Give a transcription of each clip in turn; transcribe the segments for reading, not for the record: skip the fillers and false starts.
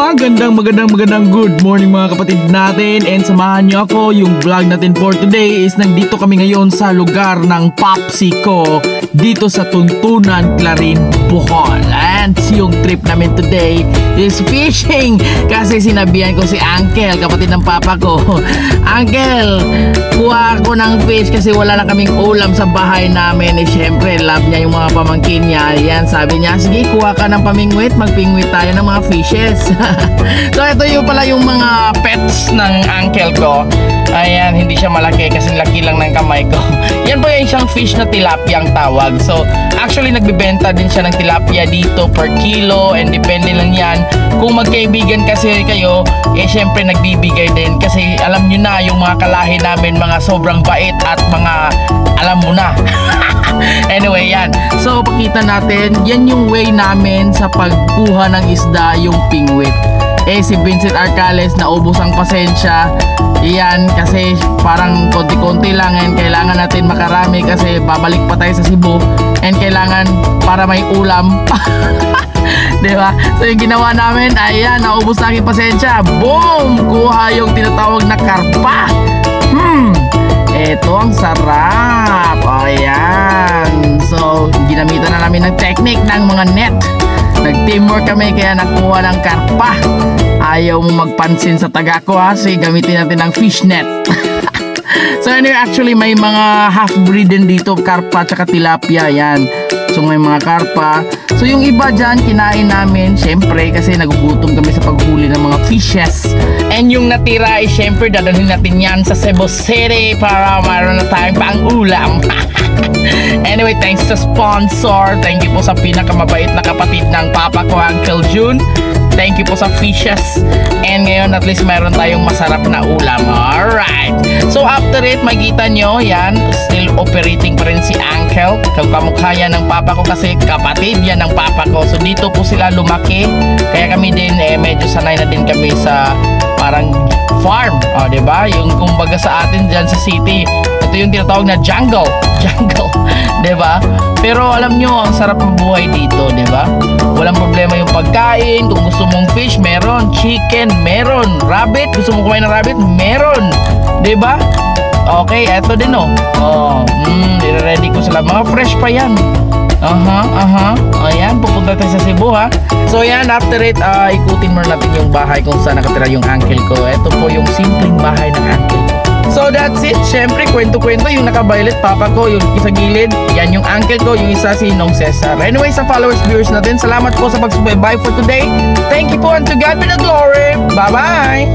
Magandang good morning mga kapatid natin, and samahan niyo ako. Yung vlog natin for today is nandito kami ngayon sa lugar ng Popsi ko dito sa Tuntunan, Clarin, Bohol. And yung trip namin today is fishing kasi sinabihan ko si Uncle, kapatid ng papa ko. Uncle, kuha ako ng fish kasi wala na kaming ulam sa bahay namin. Eh syempre love niya yung mga pamangkin niya. Yan, sabi niya, sige kuha ka ng pamingwit, magpingwit tayo ng mga fishes. So ito yung pala yung mga pets ng uncle ko. Ayan, hindi siya malaki kasi laki lang ng kamay ko. Yan po yung isang fish na tilapia ang tawag. So actually nagbibenta din siya ng tilapia dito per kilo, and depende lang yan. Kung magkaibigan kasi kayo, eh syempre nagbibigay din kasi alam nyo na yung mga kalahi namin, mga sobrang bait at mga alam mo na. Anyway, yan. So pakita natin, yan yung way namin sa pagkuha ng isda, yung pingwit. Eh si Vincent Arcales naubos ang pasensya. Iyan kasi parang konti-konti lang, and kailangan natin makarami kasi babalik pa tayo sa Cebu, and kailangan para may ulam. Diba? So yung ginawa namin, ayan, naubos na aking pasensya. Boom! Kuha yung tinatawag na karpa. Ito ang sarap. Ayan. So ginamitan na namin ng technique ng mga net. Nag-teamwork kami kaya nakuha ng karpa. Ayaw mo magpansin sa taga ko ha, so gamitin natin ng fish net. So anyway, actually may mga half-breed din dito, karpa at tilapia. Yan. So may mga karpa. So yung iba dyan, kinain namin syempre kasi nagugutom kami sa paghuli ng mga fishes. And yung natira ay syempre dadalhin natin yan sa Cebu City para mayroon na tayong pang-ulam. Anyway, thanks sa sponsor. Thank you po sa pinakamabait na kapatid ng papa ko, Uncle June. Thank you po sa fishes. And ngayon at least mayroon tayong masarap na ulam. Alright. So after it, makikita nyo, yan, still operating pa rin si Uncle. Kamukha yan ng papa ko kasi kapatid yan ng papa ko. So dito po sila lumaki. Kaya kami din, medyo sanay na din kami sa parang farm. O, diba? Yung kumbaga sa atin dyan sa city, ito yung tinatawag na jungle. Diba? Pero alam nyo, ang sarap ng buhay dito, diba? Walang problema yung pagkain. Kung gusto mong fish, meron. Chicken, meron. Rabbit, gusto mong kumain ng rabbit, meron. Diba? Okay, eto din oh. Nire-ready ko sila. Mga fresh pa yan. Ayan, pupunta tayo sa Cebu ha. So yan, after it, ikutin mo natin yung bahay kung saan nakatira yung uncle ko. Ito po yung simpleng bahay ng uncle ko. So that's it. Siyempre, kwento-kwento yung naka-violet papa ko, yung isa gilid. Yan yung uncle ko, yung isa si Nong Cesar. Anyway, sa followers, viewers natin, salamat po sa pagsubaybay for today. Thank you po, and to God be the glory. Bye-bye!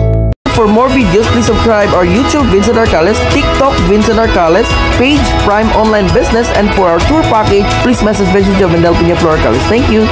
For more videos, please subscribe our YouTube Vincent Arcales, TikTok Vincent Arcales, page Prime Online Business, and for our tour package, please message Vincent Jovendel Peña Flor Arcales. Thank you.